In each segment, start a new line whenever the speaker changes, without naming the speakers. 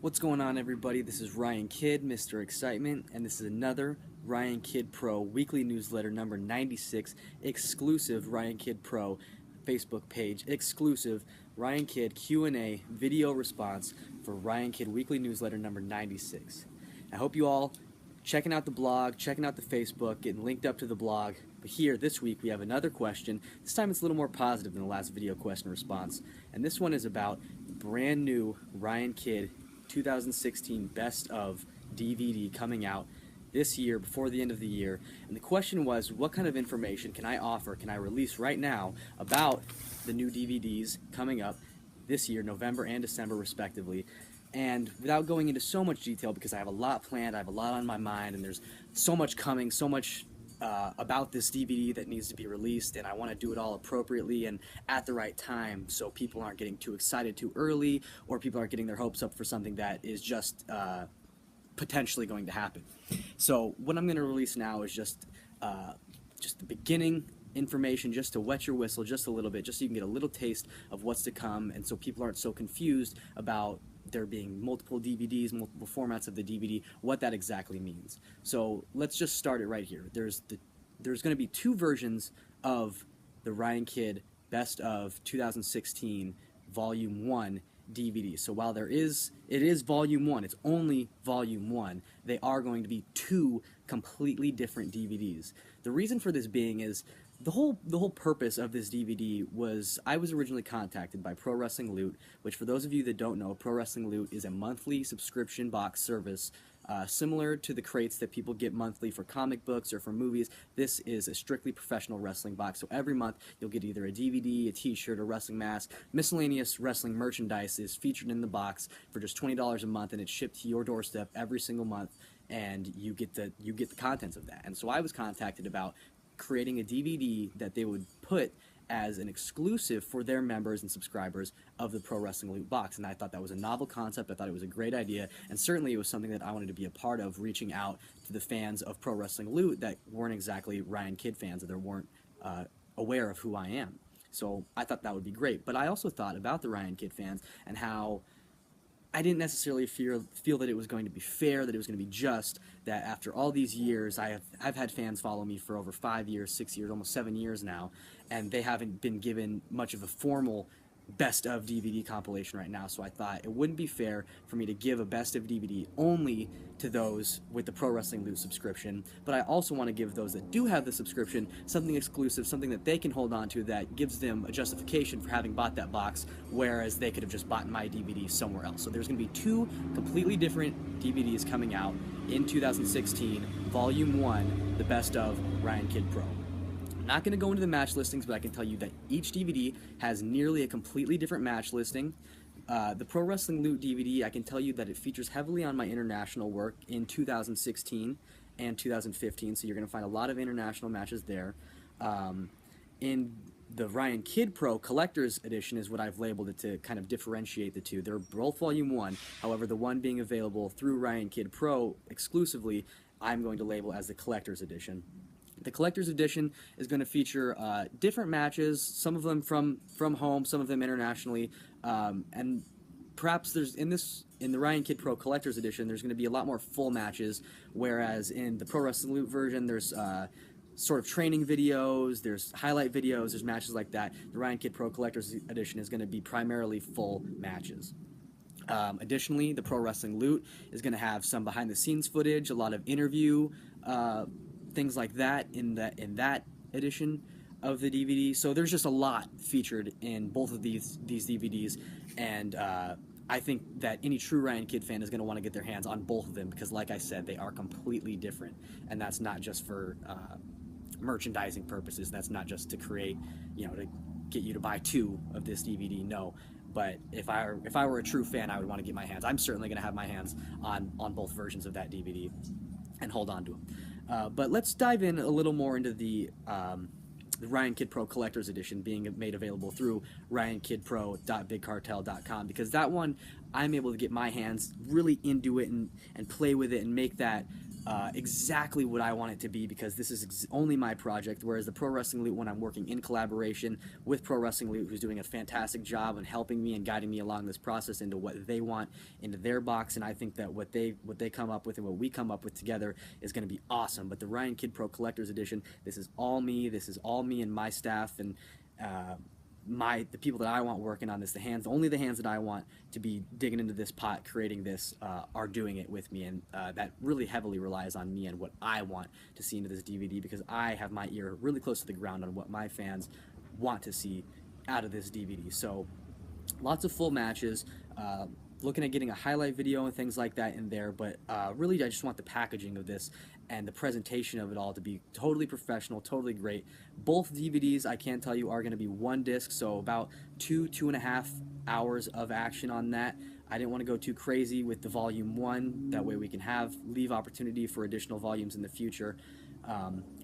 What's going on, everybody? This is Ryan Kidd, Mr. Excitement, and this is another Ryan Kidd Pro weekly newsletter number 96, exclusive Ryan Kidd Pro Facebook page, exclusive Ryan Kidd Q&A video response for Ryan Kidd weekly newsletter number 96. I hope you all checking out the blog, checking out the Facebook, getting linked up to the blog. But here, this week, we have another question. This time it's a little more positive than the last video question response. And this one is about brand new Ryan Kidd 2016 Best of DVD coming out this year, before the end of the year. And the question was, what kind of information can I offer, can I release right now about the new DVDs coming up this year, November and December respectively. And without going into so much detail, because I have a lot planned, I have a lot on my mind, and there's so much coming, so much about this DVD that needs to be released, and I want to do it all appropriately and at the right time so people aren't getting too excited too early, or people aren't getting their hopes up for something that is just potentially going to happen. So what I'm going to release now is just the beginning information, just to wet your whistle just a little bit, just so you can get a little taste of what's to come, and so people aren't so confused about there being multiple DVDs, multiple formats of the DVD, what that exactly means. So let's just start it right here. There's going to be two versions of the Ryan Kidd Best of 2016 Volume 1 DVD. So while it is Volume 1, it's only Volume 1, they are going to be two completely different DVDs. The reason for this being is the whole purpose of this DVD was, I was originally contacted by Pro Wrestling Loot, which, for those of you that don't know, Pro Wrestling Loot is a monthly subscription box service similar to the crates that people get monthly for comic books or for movies. This is a strictly professional wrestling box, so every month you'll get either a DVD, a t-shirt, a wrestling mask. Miscellaneous wrestling merchandise is featured in the box for just $20 a month, and it's shipped to your doorstep every single month, and you get the contents of that. And so I was contacted about creating a DVD that they would put as an exclusive for their members and subscribers of the Pro Wrestling Loot box. And I thought that was a novel concept. I thought it was a great idea, and certainly it was something that I wanted to be a part of, reaching out to the fans of Pro Wrestling Loot that weren't exactly Ryan Kidd fans, or that weren't aware of who I am. So I thought that would be great. But I also thought about the Ryan Kidd fans and how I didn't necessarily feel that it was going to be fair, that it was going to be just, that after all these years, I've had fans follow me for over 5 years, 6 years, almost 7 years now, and they haven't been given much of a formal Best of DVD compilation right now. So I thought it wouldn't be fair for me to give a Best of DVD only to those with the Pro Wrestling Loot subscription, but I also want to give those that do have the subscription something exclusive, something that they can hold on to that gives them a justification for having bought that box, whereas they could have just bought my DVD somewhere else. So there's going to be two completely different DVDs coming out in 2016, Volume 1, the Best of Ryan Kidd Pro. I'm not going to go into the match listings, but I can tell you that each DVD has nearly a completely different match listing. The Pro Wrestling Loot DVD, I can tell you that it features heavily on my international work in 2016 and 2015, so you're going to find a lot of international matches there. In the Ryan Kidd Pro Collector's Edition is what I've labeled it to kind of differentiate the two. They're both Volume 1, however, the one being available through Ryan Kidd Pro exclusively, I'm going to label as the Collector's Edition. The Collector's Edition is going to feature different matches, some of them from home, some of them internationally, and perhaps in the Ryan Kidd Pro Collector's Edition, there's going to be a lot more full matches, whereas in the Pro Wrestling Loot version, there's sort of training videos, there's highlight videos, there's matches like that. The Ryan Kidd Pro Collector's Edition is going to be primarily full matches. Additionally, the Pro Wrestling Loot is going to have some behind-the-scenes footage, a lot of interview things like that in that edition of the DVD. So there's just a lot featured in both of these DVDs, and I think that any true Ryan Kidd fan is going to want to get their hands on both of them, because, like I said, they are completely different, and that's not just for merchandising purposes. That's not just to create, to get you to buy two of this DVD. No. But if I were a true fan, I would want to get my hands. I'm certainly going to have my hands on both versions of that DVD and hold on to them. But let's dive in a little more into the Ryan Kidd Pro Collector's Edition being made available through RyanKiddPro.BigCartel.com, because that one I'm able to get my hands really into it and play with it and make that exactly what I want it to be, because this is only my project, whereas the Pro Wrestling Loot one, I'm working in collaboration with Pro Wrestling Loot, who's doing a fantastic job in helping me and guiding me along this process into what they want into their box. And I think that what they come up with and what we come up with together is going to be awesome. But the Ryan Kidd Pro Collector's Edition, this is all me. This is all me and my staff and the people that I want working on this, only the hands that I want to be digging into this pot, creating this, are doing it with me, and that really heavily relies on me and what I want to see into this DVD, because I have my ear really close to the ground on what my fans want to see out of this DVD. So lots of full matches, looking at getting a highlight video and things like that in there, but really I just want the packaging of this and the presentation of it all to be totally professional, totally great. Both DVDs, I can tell you, are going to be one disc, so about 2.5 hours of action on that. I didn't want to go too crazy with the volume 1, that way we can leave opportunity for additional volumes in the future.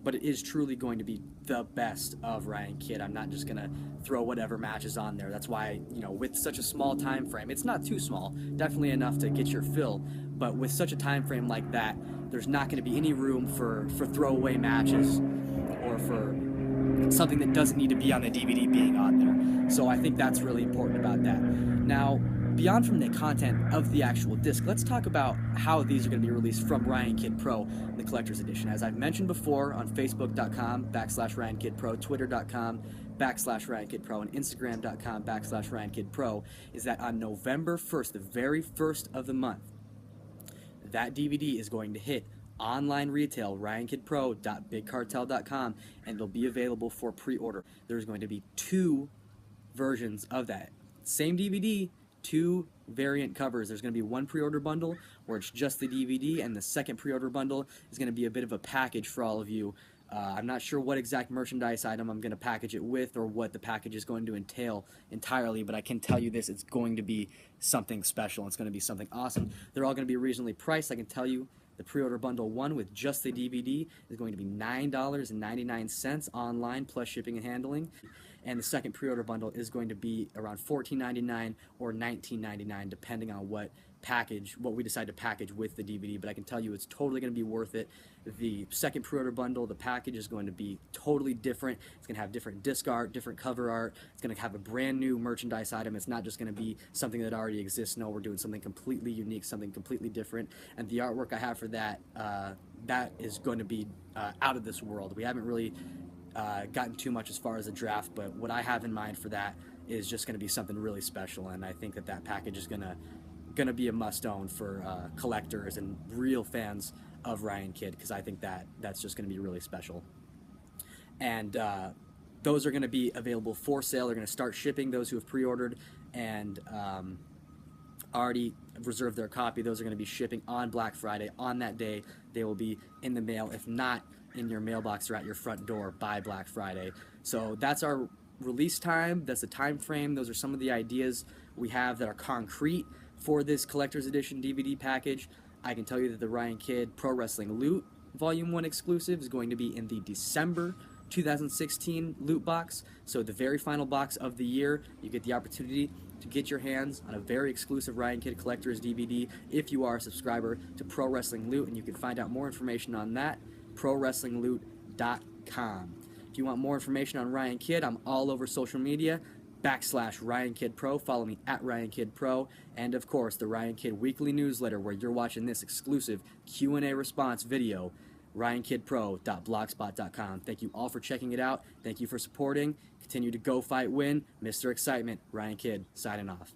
But it is truly going to be the best of Ryan Kidd. I'm not just going to throw whatever matches on there. That's why, with such a small time frame, it's not too small, definitely enough to get your fill, but with such a time frame like that, there's not going to be any room for throwaway matches or for something that doesn't need to be on the DVD being on there. So I think that's really important about that. Now, beyond from the content of the actual disc, let's talk about how these are going to be released from Ryan Kidd Pro, the Collector's Edition. As I've mentioned before, on Facebook.com/Ryan Kidd Pro, Twitter.com/Ryan Kidd Pro, and Instagram.com/Ryan Kidd Pro, is that on November 1st, the very first of the month, that DVD is going to hit online retail, RyanKiddPro.BigCartel.com, and it'll be available for pre-order. There's going to be 2 versions of that. Same DVD, 2 variant covers. There's going to be one pre-order bundle where it's just the DVD, and the second pre-order bundle is going to be a bit of a package for all of you. I'm not sure what exact merchandise item I'm going to package it with or what the package is going to entail entirely, but I can tell you this, it's going to be something special. It's going to be something awesome. They're all going to be reasonably priced. I can tell you the pre-order bundle 1 with just the DVD is going to be $9.99 online plus shipping and handling. And the second pre-order bundle is going to be around $14.99 or $19.99, depending on what we decide to package with the DVD. But I can tell you it's totally going to be worth it. The second pre-order bundle, the package is going to be totally different. It's going to have different disc art, different cover art. It's going to have a brand new merchandise item. It's not just going to be something that already exists. No, we're doing something completely unique, something completely different. And the artwork I have for that, that is going to be out of this world. We haven't really gotten too much as far as a draft, but what I have in mind for that is just going to be something really special, and I think that package is going to be a must-own for collectors and real fans of Ryan Kidd, because I think that's just going to be really special. And those are going to be available for sale. They're going to start shipping, those who have pre-ordered and already reserved their copy. Those are going to be shipping on Black Friday. On that day, they will be in the mail, if not in your mailbox or at your front door by Black Friday. So that's our release time. That's the time frame. Those are some of the ideas we have that are concrete for this Collector's Edition DVD package. I can tell you that the Ryan Kidd Pro Wrestling Loot Volume 1 exclusive is going to be in the December 2016 loot box. So the very final box of the year, you get the opportunity to get your hands on a very exclusive Ryan Kidd Collector's DVD if you are a subscriber to Pro Wrestling Loot, and you can find out more information on that ProWrestlingLoot.com. If you want more information on Ryan Kidd, I'm all over social media, /Ryan Kidd Pro. Follow me at Ryan Kidd Pro. And of course, the Ryan Kidd Weekly Newsletter, where you're watching this exclusive Q&A response video, RyanKiddPro.blogspot.com. Thank you all for checking it out. Thank you for supporting. Continue to go fight, win. Mr. Excitement, Ryan Kidd, signing off.